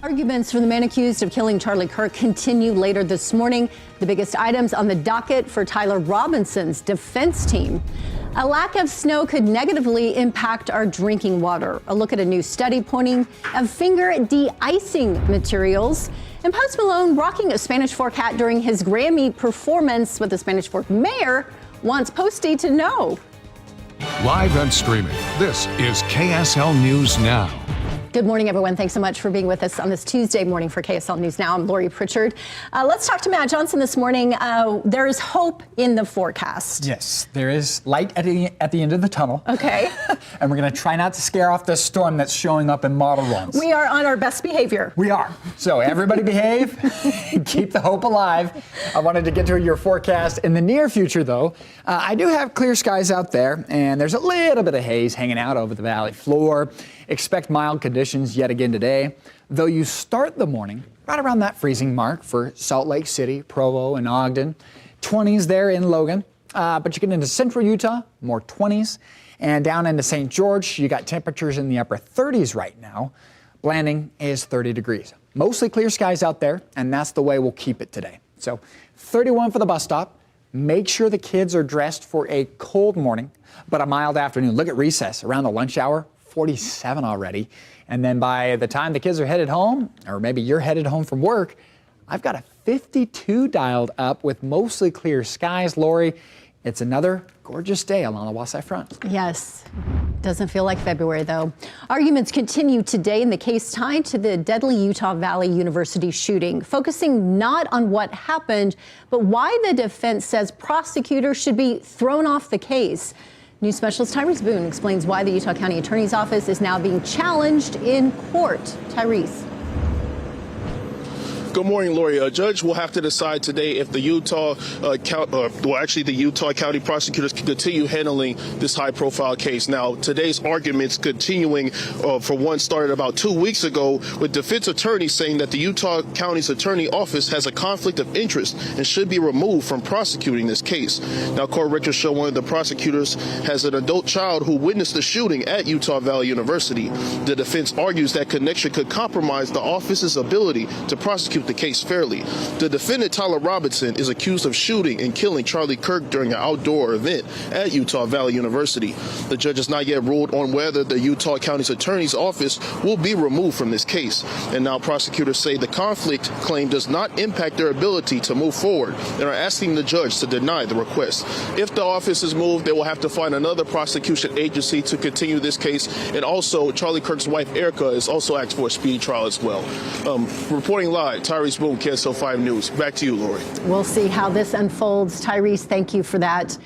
Arguments for the man accused of killing Charlie Kirk continue later this morning. The biggest items on the docket for Tyler Robinson's defense team. A lack of snow could negatively impact our drinking water. A look at a new study pointing at finger de-icing materials. And Post Malone rocking a Spanish Fork hat during his Grammy performance. What the Spanish Fork mayor wants Posty to know. Live and streaming, this is KSL News Now. Good morning, everyone. Thanks so much for being with us on this Tuesday morning for KSL News Now. I'm Lori Pritchard. Let's talk to Matt Johnson this morning. There is hope in the forecast. Yes, there is light at the end of the tunnel. Okay. And we're going to try not to scare off this storm that's showing up in model runs. We are on our best behavior. We are. So everybody behave. Keep the hope alive. I wanted to get to your forecast in the near future, though. I do have clear skies out there, and there's a little bit of haze hanging out over the valley floor. Expect mild conditions yet again today, though you start the morning right around that freezing mark for Salt Lake City, Provo, and Ogden. 20s there in Logan, but you get into central Utah, more 20s, and down into St. George, you got temperatures in the upper 30s right now. Blanding is 30 degrees. Mostly clear skies out there, and that's the way we'll keep it today. So 31 for the bus stop. Make sure the kids are dressed for a cold morning, but a mild afternoon. Look at recess around the lunch hour. 47 already. And then by the time the kids are headed home, or maybe you're headed home from work, I've got a 52 dialed up with mostly clear skies. Lori, it's another gorgeous day along the Wasatch Front. Yes. Doesn't feel like February, though. Arguments continue today in the case tied to the deadly Utah Valley University shooting, focusing not on what happened, but why the defense says prosecutors should be thrown off the case. News specialist Tyrese Boone explains why the Utah County Attorney's Office is now being challenged in court. Tyrese. Good morning, Lori. A judge will have to decide today if the Utah County prosecutors can continue handling this high-profile case. Now, today's arguments continuing, for one, started about 2 weeks ago with defense attorneys saying that the Utah County's Attorney Office has a conflict of interest and should be removed from prosecuting this case. Now, court records show one of the prosecutors has an adult child who witnessed the shooting at Utah Valley University. The defense argues that connection could compromise the office's ability to prosecute the case fairly. The defendant, Tyler Robinson, is accused of shooting and killing Charlie Kirk during an outdoor event at Utah Valley University. The judge has not yet ruled on whether the Utah County's Attorney's Office will be removed from this case. And now prosecutors say the conflict claim does not impact their ability to move forward and are asking the judge to deny the request. If the office is moved, they will have to find another prosecution agency to continue this case. And also, Charlie Kirk's wife, Erica, is also asked for a speedy trial as well. Reporting live, Tyrese Boone, KSL 5 News. Back to you, Lori. We'll see how this unfolds. Tyrese, thank you for that.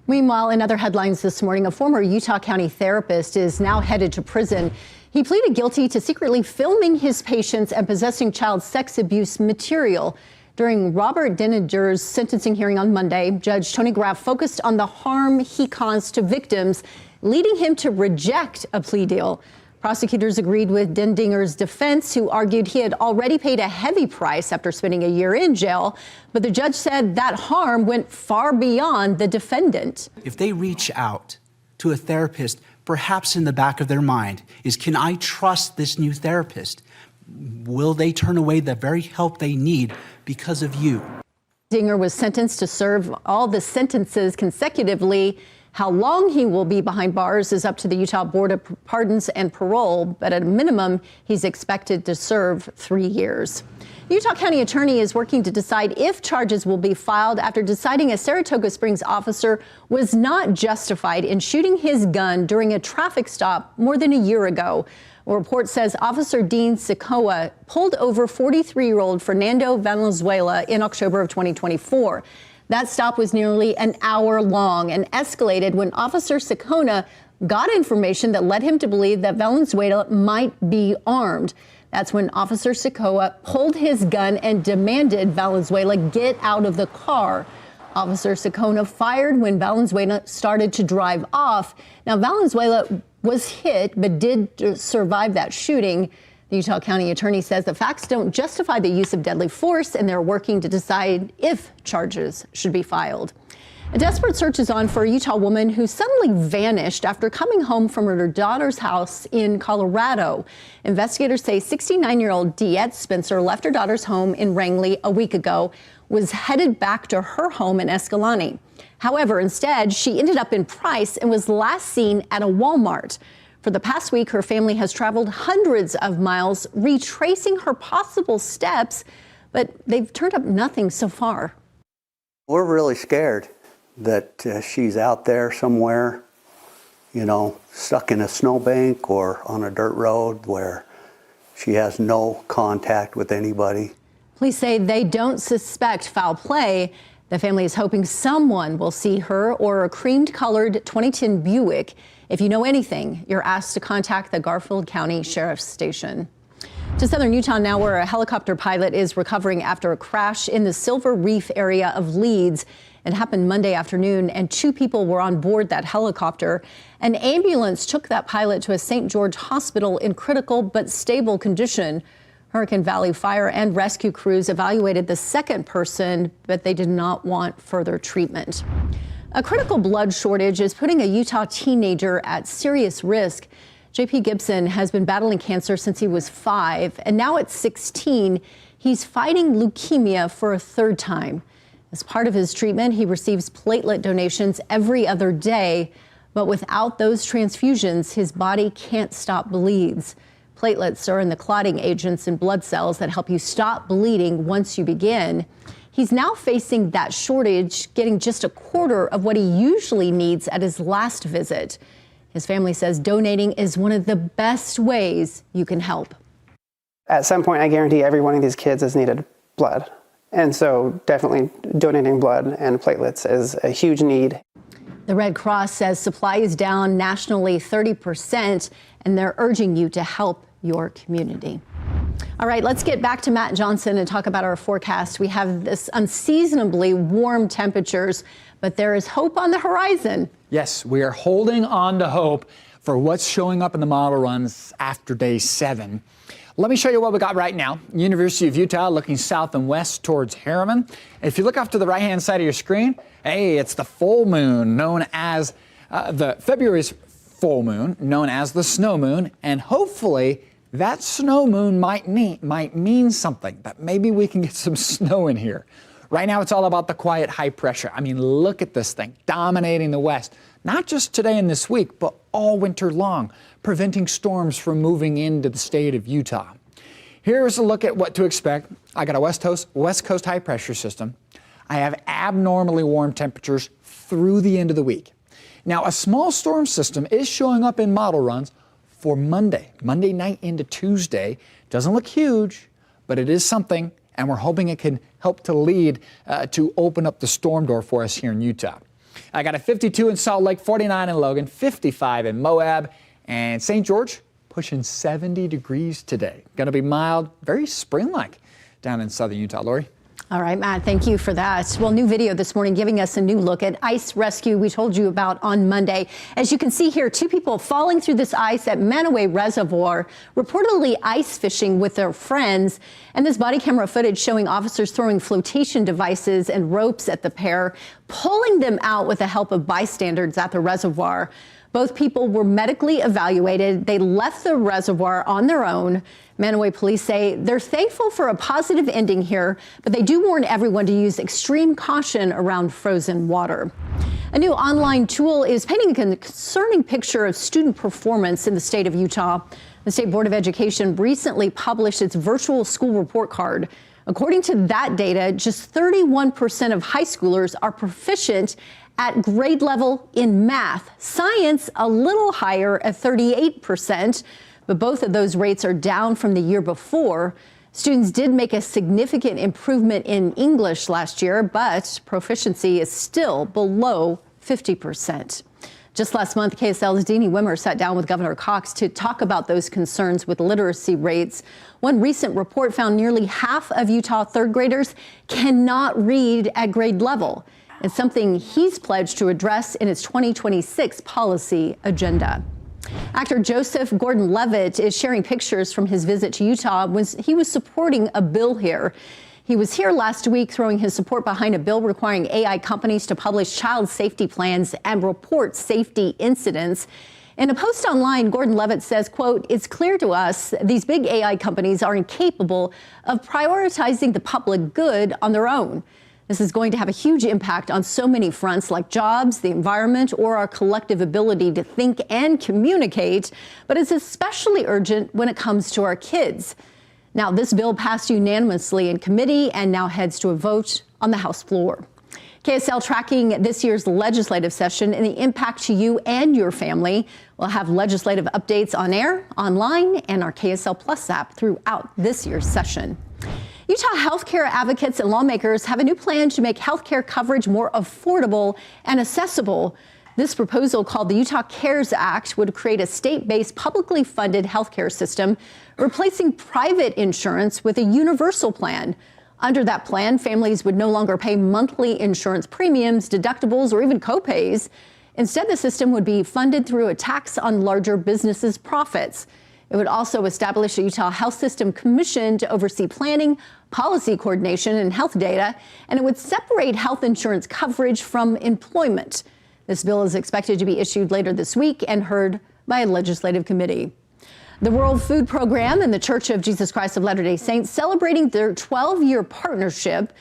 Meanwhile, in other headlines this morning, a former Utah County therapist is now headed to prison. He pleaded guilty to secretly filming his patients and possessing child sex abuse material. During Robert Denninger's sentencing hearing on Monday, Judge Tony Graff focused on the harm he caused to victims, leading him to reject a plea deal. Prosecutors agreed with Dendinger's defense, who argued he had already paid a heavy price after spending a year in jail. But the judge said that harm went far beyond the defendant. If they reach out to a therapist, perhaps in the back of their mind is, can I trust this new therapist? Will they turn away the very help they need because of you? Dinger was sentenced to serve all the sentences consecutively. How long he will be behind bars is up to the Utah Board of Pardons and Parole, but at a minimum, he's expected to serve 3 years. The Utah County Attorney is working to decide if charges will be filed after deciding a Saratoga Springs officer was not justified in shooting his gun during a traffic stop more than a year ago. A report says Officer Dean Sikoa pulled over 43-year-old Fernando Valenzuela in October of 2024. That stop was nearly an hour long and escalated when Officer Sikoa got information that led him to believe that Valenzuela might be armed. That's when Officer Sikoa pulled his gun and demanded Valenzuela get out of the car. Officer Sikoa fired when Valenzuela started to drive off. Now, Valenzuela was hit but did survive that shooting. The Utah County Attorney says the facts don't justify the use of deadly force, and they're working to decide if charges should be filed. A desperate search is on for a Utah woman who suddenly vanished after coming home from her daughter's house in Colorado. Investigators say 69-year-old DeEtte Spencer left her daughter's home in Rangeley a week ago, was headed back to her home in Escalante. However, instead, she ended up in Price and was last seen at a Walmart. For the past week, her family has traveled hundreds of miles retracing her possible steps, but they've turned up nothing so far. We're really scared that she's out there somewhere, you know, stuck in a snowbank or on a dirt road where she has no contact with anybody. Police say they don't suspect foul play. The family is hoping someone will see her or a cream-colored 2010 Buick. If you know anything, you're asked to contact the Garfield County Sheriff's Station. To southern Utah now, where a helicopter pilot is recovering after a crash in the Silver Reef area of Leeds. It happened Monday afternoon, and 2 people were on board that helicopter. An ambulance took that pilot to a St. George hospital in critical but stable condition. Hurricane Valley Fire and Rescue crews evaluated the second person, but they did not want further treatment. A critical blood shortage is putting a Utah teenager at serious risk. JP Gibson has been battling cancer since he was 5, and now at 16, he's fighting leukemia for a 3rd time. As part of his treatment, he receives platelet donations every other day, but without those transfusions, his body can't stop bleeds. Platelets are in the clotting agents in blood cells that help you stop bleeding once you begin. He's now facing that shortage, getting just a quarter of what he usually needs at his last visit. His family says donating is one of the best ways you can help. At some point, I guarantee every one of these kids has needed blood. And so definitely donating blood and platelets is a huge need. The Red Cross says supply is down nationally 30%, and they're urging you to help your community. All right, let's get back to Matt Johnson and talk about our forecast. We have this unseasonably warm temperatures, but there is hope on the horizon. Yes, we are holding on to hope for what's showing up in the model runs after day 7. Let me show you what we got right now. University of Utah looking south and west towards Harriman. If you look off to the right-hand side of your screen, hey, it's the full moon known as the February's full moon, known as the snow moon, and hopefully that snow moon might mean something, that maybe we can get some snow in here. Right now, it's all about the quiet high pressure. I mean, look at this thing dominating the west, not just today and this week, but all winter long, preventing storms from moving into the state of Utah. Here's a look at what to expect. I got a west coast high pressure system. I have abnormally warm temperatures through the end of the week. Now, a small storm system is showing up in model runs for Monday night into Tuesday. Doesn't look huge, but it is something, and we're hoping it can help to lead to open up the storm door for us here in Utah. I got a 52 in Salt Lake, 49 in Logan, 55 in Moab, and St. George pushing 70 degrees today. Going to be mild, very spring-like down in southern Utah. Lori? All right, Matt, thank you for that. Well, new video this morning giving us a new look at ice rescue we told you about on Monday. As you can see here, 2 people falling through this ice at Manaway Reservoir, reportedly ice fishing with their friends. And this body camera footage showing officers throwing flotation devices and ropes at the pair, pulling them out with the help of bystanders at the reservoir. Both people were medically evaluated. They left the reservoir on their own. Manaway police say they're thankful for a positive ending here, but they do warn everyone to use extreme caution around frozen water. A new online tool is painting a concerning picture of student performance in the state of Utah. The State Board of Education recently published its virtual school report card. According to that data, just 31% of high schoolers are proficient at grade level in math. Science, a little higher at 38%, but both of those rates are down from the year before. Students did make a significant improvement in English last year, but proficiency is still below 50%. Just last month, KSL's Deanie Wimmer sat down with Governor Cox to talk about those concerns with literacy rates. One recent report found nearly half of Utah 3rd graders cannot read at grade level. It's something he's pledged to address in his 2026 policy agenda. Actor Joseph Gordon-Levitt is sharing pictures from his visit to Utah when he was supporting a bill here. He was here last week throwing his support behind a bill requiring AI companies to publish child safety plans and report safety incidents. In a post online, Gordon Levitt says, quote, "It's clear to us these big AI companies are incapable of prioritizing the public good on their own. This is going to have a huge impact on so many fronts like jobs, the environment, or our collective ability to think and communicate. But it's especially urgent when it comes to our kids." Now, this bill passed unanimously in committee and now heads to a vote on the House floor. KSL tracking this year's legislative session and the impact to you and your family. We'll have legislative updates on air, online, and our KSL Plus app throughout this year's session. Utah healthcare advocates and lawmakers have a new plan to make healthcare coverage more affordable and accessible. This proposal, called the Utah CARES Act, would create a state-based, publicly funded healthcare system, replacing private insurance with a universal plan. Under that plan, families would no longer pay monthly insurance premiums, deductibles, or even copays. Instead, the system would be funded through a tax on larger businesses' profits. It would also establish a Utah Health System Commission to oversee planning, policy coordination, and health data, and it would separate health insurance coverage from employment. This bill is expected to be issued later this week and heard by a legislative committee. The World Food Program and the Church of Jesus Christ of Latter-day Saints celebrating their 12-year partnership.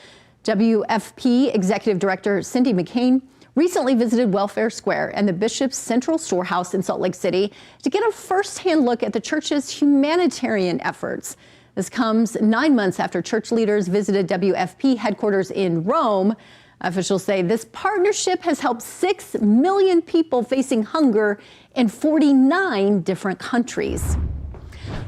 WFP Executive Director Cindy McCain recently visited Welfare Square and the Bishop's Central Storehouse in Salt Lake City to get a first-hand look at the church's humanitarian efforts. This comes 9 months after church leaders visited WFP headquarters in Rome. Officials say this partnership has helped 6 million people facing hunger in 49 different countries.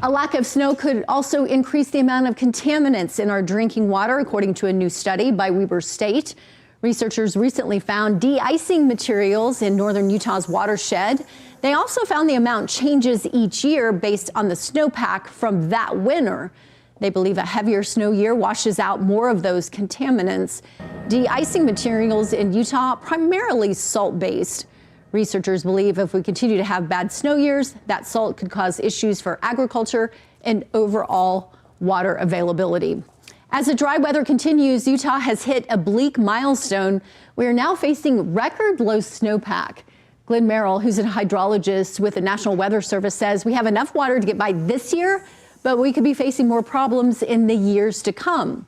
A lack of snow could also increase the amount of contaminants in our drinking water, according to a new study by Weber State. Researchers recently found de-icing materials in northern Utah's watershed. They also found the amount changes each year based on the snowpack from that winter. They believe a heavier snow year washes out more of those contaminants. De-icing materials in Utah, primarily salt-based. Researchers believe if we continue to have bad snow years, that salt could cause issues for agriculture and overall water availability. As the dry weather continues, Utah has hit a bleak milestone. We are now facing record low snowpack. Glenn Merrill, who's a hydrologist with the National Weather Service, says we have enough water to get by this year, but we could be facing more problems in the years to come.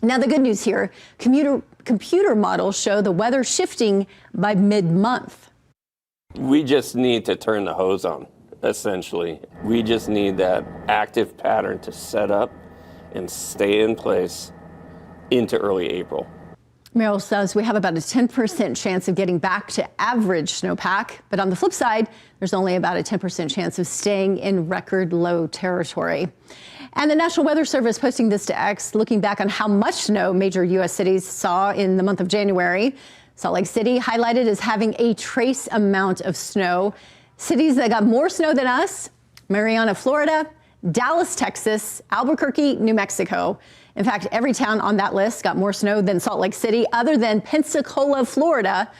Now, the good news here, computer models show the weather shifting by mid-month. We just need to turn the hose on, essentially. We just need that active pattern to set up and stay in place into early April. Merrill says we have about a 10% chance of getting back to average snowpack, but on the flip side, there's only about a 10% chance of staying in record low territory. And the National Weather Service posting this to X, looking back on how much snow major U.S. cities saw in the month of January. Salt Lake City highlighted as having a trace amount of snow. Cities that got more snow than us: Marianna, Florida, Dallas, Texas, Albuquerque, New Mexico. In fact, every town on that list got more snow than Salt Lake City, other than Pensacola, Florida,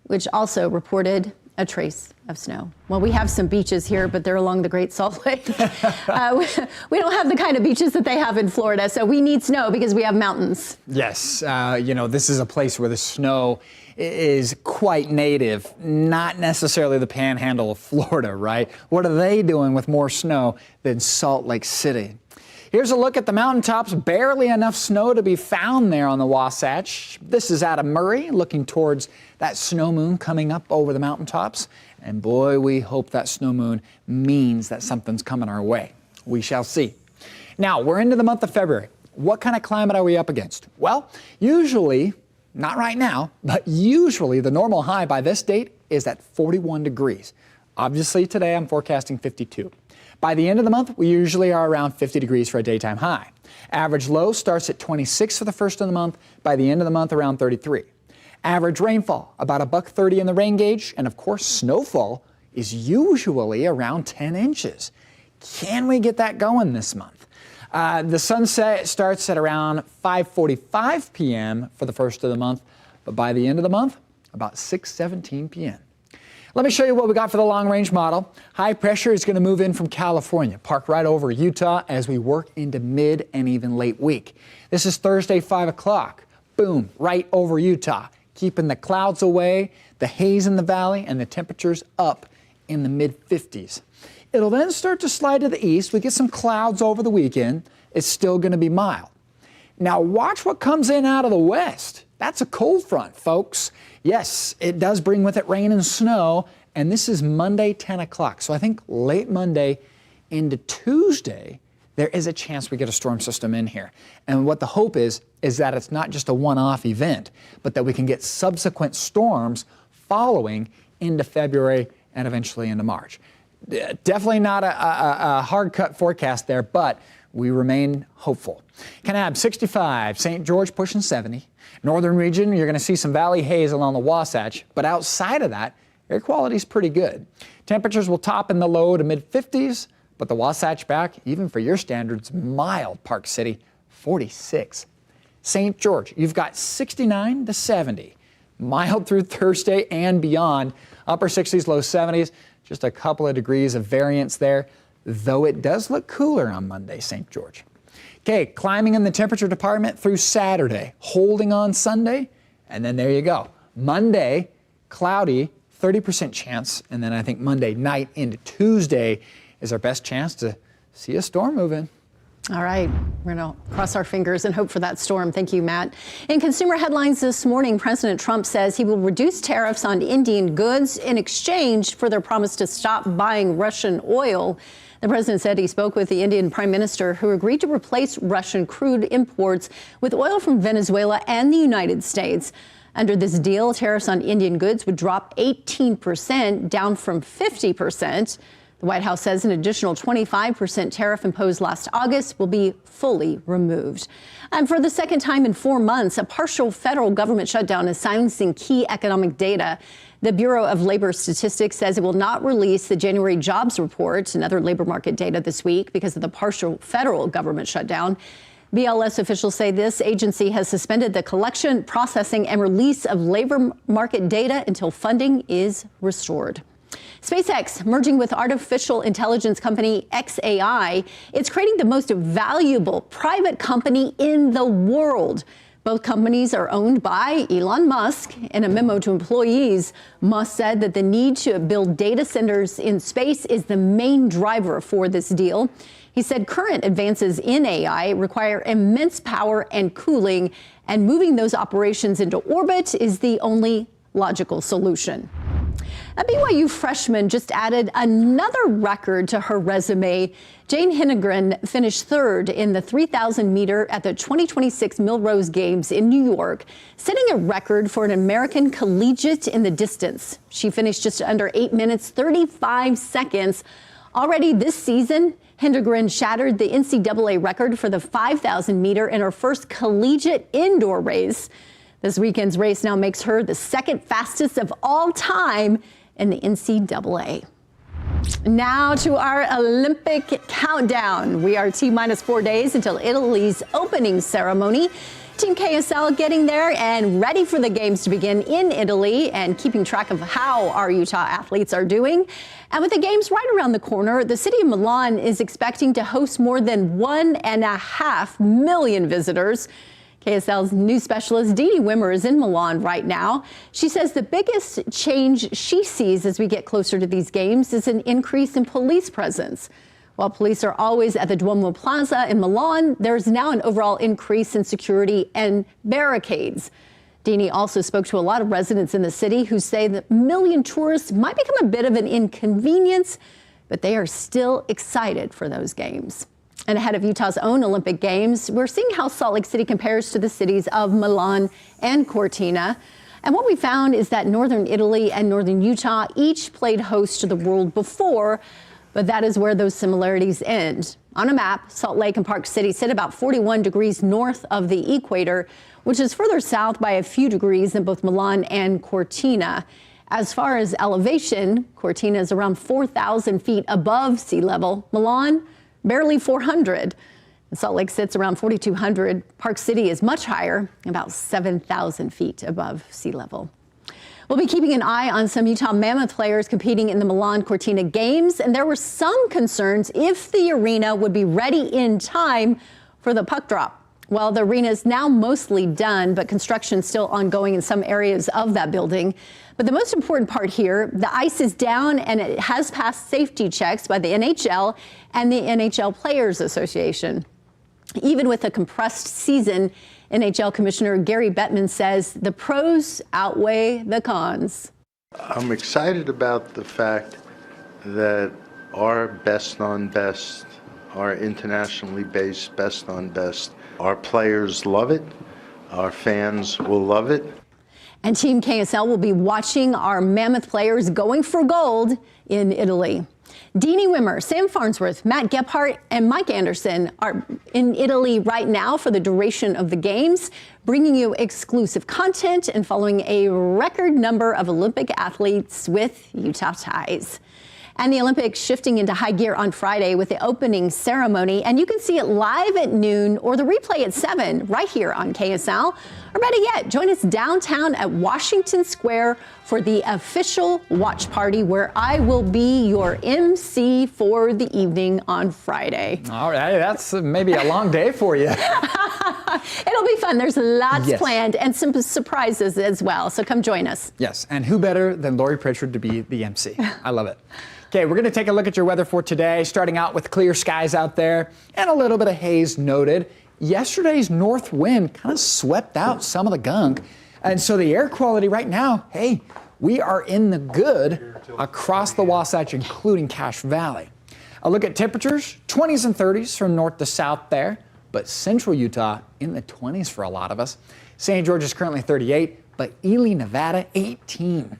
which also reported a trace of snow. Well, we have some beaches here, but they're along the Great Salt Lake. We don't have the kind of beaches that they have in Florida, so we need snow because we have mountains. Yes, this is a place where the snow is quite native, not necessarily the panhandle of Florida, right? What are they doing with more snow than Salt Lake City? Here's a look at the mountaintops. Barely enough snow to be found there on the Wasatch. This is Adam Murray looking towards that snow moon coming up over the mountaintops. And boy, we hope that snow moon means that something's coming our way. We shall see. Now, we're into the month of February. What kind of climate are we up against? Well, usually, not right now, but usually the normal high by this date is at 41 degrees. Obviously, today I'm forecasting 52. By the end of the month, we usually are around 50 degrees for a daytime high. Average low starts at 26 for the first of the month. By the end of the month, around 33. Average rainfall, about $1.30 in the rain gauge. And of course, snowfall is usually around 10 inches. Can we get that going this month? The sunset starts at around 5:45 p.m. for the first of the month. But by the end of the month, about 6:17 p.m. Let me show you what we got for the long-range model. High pressure is going to move in from California, park right over Utah as we work into mid and even late week. This is Thursday, 5 o'clock. Boom, right over Utah, keeping the clouds away, the haze in the valley, and the temperatures up in the mid-50s. It'll then start to slide to the east. We get some clouds over the weekend. It's still going to be mild. Now watch what comes in out of the west. That's a cold front, folks. Yes, it does bring with it rain and snow, and this is Monday, 10 o'clock. So I think late Monday into Tuesday, there is a chance we get a storm system in here. And what the hope is that it's not just a one-off event, but that we can get subsequent storms following into February and eventually into March. Definitely not a hard-cut forecast there, but we remain hopeful. Kanab, 65, St. George pushing 70. Northern region, you're going to see some valley haze along the Wasatch, but outside of that, air quality is pretty good. Temperatures will top in the low to mid-50s, but the Wasatch back, even for your standards, mild. Park City, 46. St. George, you've got 69 to 70. Mild through Thursday and beyond. Upper 60s, low 70s. Just a couple of degrees of variance there, though it does look cooler on Monday, St. George. Okay, climbing in the temperature department through Saturday, holding on Sunday, and then there you go. Monday, cloudy, 30% chance, and then I think Monday night into Tuesday is our best chance to see a storm move in. All right, we're going to cross our fingers and hope for that storm. Thank you, Matt. In consumer headlines this morning, President Trump says he will reduce tariffs on Indian goods in exchange for their promise to stop buying Russian oil. The president said he spoke with the Indian prime minister, who agreed to replace Russian crude imports with oil from Venezuela and the United States. Under this deal, tariffs on Indian goods would drop 18%, down from 50%. The White House says an additional 25% tariff imposed last August will be fully removed. And for the second time in 4 months, a partial federal government shutdown is silencing key economic data. The Bureau of Labor Statistics says it will not release the January jobs report and other labor market data this week because of the partial federal government shutdown. BLS officials say this agency has suspended the collection, processing, and release of labor market data until funding is restored. SpaceX merging with artificial intelligence company xAI. It's creating the most valuable private company in the world. Both companies are owned by Elon Musk. In a memo to employees, Musk said that the need to build data centers in space is the main driver for this deal. He said current advances in AI require immense power and cooling, and moving those operations into orbit is the only logical solution. A BYU freshman just added another record to her resume. Jane Hinnegren finished third in the 3,000 meter at the 2026 Millrose Games in New York, setting a record for an American collegiate in the distance. She finished just under 8 minutes, 35 seconds. Already this season, Hinnegren shattered the NCAA record for the 5,000 meter in her first collegiate indoor race. This weekend's race now makes her the second fastest of all time in the NCAA. Now to our Olympic countdown. We are T-minus 4 days until Italy's opening ceremony. Team KSL getting there and ready for the games to begin in Italy and keeping track of how our Utah athletes are doing. And with the games right around the corner, the city of Milan is expecting to host more than 1.5 million visitors. KSL's news specialist Dee Dee Wimmer is in Milan right now. She says the biggest change she sees as we get closer to these games is an increase in police presence. While police are always at the Duomo Plaza in Milan, there's now an overall increase in security and barricades. Dee Dee also spoke to a lot of residents in the city who say that a million tourists might become a bit of an inconvenience, but they are still excited for those games. And ahead of Utah's own Olympic Games, we're seeing how Salt Lake City compares to the cities of Milan and Cortina. And what we found is that northern Italy and northern Utah each played host to the world before, but that is where those similarities end. On a map, Salt Lake and Park City sit about 41 degrees north of the equator, which is further south by a few degrees than both Milan and Cortina. As far as elevation, Cortina is around 4,000 feet above sea level. Milan, barely 400. And Salt Lake sits around 4,200. Park City is much higher, about 7,000 feet above sea level. We'll be keeping an eye on some Utah Mammoth players competing in the Milan Cortina Games, and there were some concerns if the arena would be ready in time for the puck drop. Well, the arena is now mostly done, but construction is still ongoing in some areas of that building. But the most important part here, the ice is down and it has passed safety checks by the NHL and the NHL Players Association. Even with a compressed season, NHL Commissioner Gary Bettman says the pros outweigh the cons. I'm excited about the fact that our best on best, our internationally based best on best, our players love it, our fans will love it. And Team KSL will be watching our Mammoth players going for gold in Italy. Deanie Wimmer, Sam Farnsworth, Matt Gephardt, and Mike Anderson are in Italy right now for the duration of the games, bringing you exclusive content and following a record number of Olympic athletes with Utah ties. And the Olympics shifting into high gear on Friday with the opening ceremony. And you can see it live at noon or the replay at 7 right here on KSL. Or better yet, join us downtown at Washington Square for the official watch party where I will be your MC for the evening on Friday. All right, that's maybe a long day for you. It'll be fun. There's lots planned and some surprises as well. So come join us. Yes, and who better than Lori Pritchard to be the MC? I love it. Okay, we're going to take a look at your weather for today, starting out with clear skies out there and a little bit of haze noted. Yesterday's north wind kind of swept out some of the gunk. And so the air quality right now, hey, we are in the good across the Wasatch, including Cache Valley. A look at temperatures, 20s and 30s from north to south there, but central Utah in the 20s for a lot of us. St. George is currently 38, but Ely, Nevada, 18.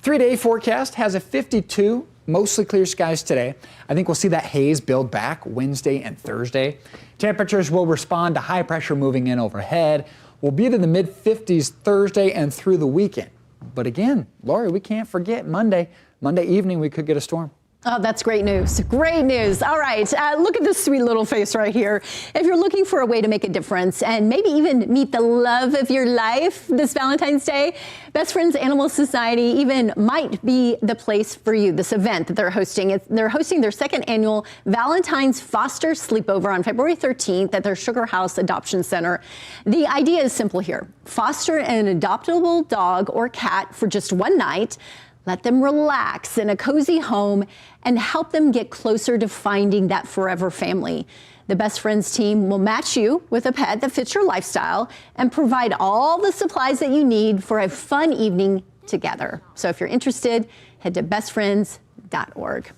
3-day forecast has a 52. Mostly clear skies today. I think we'll see that haze build back Wednesday and Thursday. Temperatures will respond to high pressure moving in overhead. We'll be to the mid-50s Thursday and through the weekend. But again, Lori, we can't forget Monday evening we could get a storm. Oh, that's great news. Great news. All right. Look at this sweet little face right here. If you're looking for a way to make a difference and maybe even meet the love of your life this Valentine's Day, Best Friends Animal Society even might be the place for you. This event that they're hosting. They're hosting their second annual Valentine's Foster Sleepover on February 13th at their Sugar House Adoption Center. The idea is simple here. Foster an adoptable dog or cat for just one night. Let them relax in a cozy home and help them get closer to finding that forever family. The Best Friends team will match you with a pet that fits your lifestyle and provide all the supplies that you need for a fun evening together. So if you're interested, head to bestfriends.org.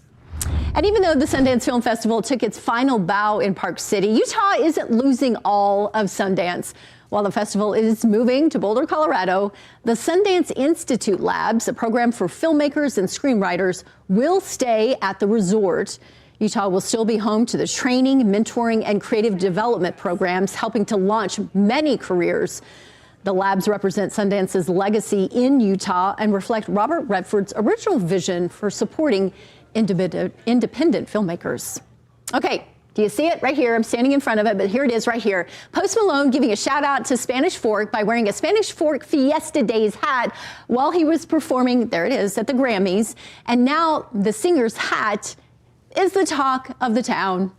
And even though the Sundance Film Festival took its final bow in Park City, Utah isn't losing all of Sundance. While the festival is moving to Boulder, Colorado, the Sundance Institute Labs, a program for filmmakers and screenwriters, will stay at the resort. Utah will still be home to the training, mentoring, and creative development programs, helping to launch many careers. The labs represent Sundance's legacy in Utah and reflect Robert Redford's original vision for supporting independent filmmakers. Okay. Do you see it right here? I'm standing in front of it, but here it is right here. Post Malone giving a shout out to Spanish Fork by wearing a Spanish Fork Fiesta Days hat while he was performing, there it is, at the Grammys. And now the singer's hat is the talk of the town.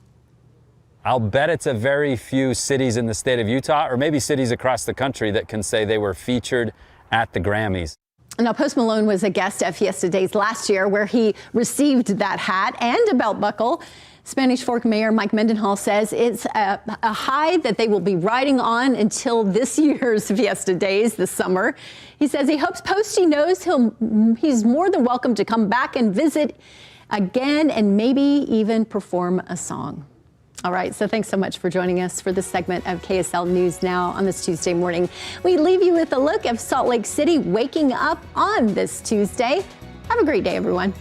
I'll bet it's a very few cities in the state of Utah, or maybe cities across the country, that can say they were featured at the Grammys. Now, Post Malone was a guest at Fiesta Days last year where he received that hat and a belt buckle. Spanish Fork Mayor Mike Mendenhall says it's a high that they will be riding on until this year's Fiesta Days this summer. He says he hopes Posty knows he's more than welcome to come back and visit again and maybe even perform a song. All right, so thanks so much for joining us for this segment of KSL News Now on this Tuesday morning. We leave you with a look of Salt Lake City waking up on this Tuesday. Have a great day, everyone.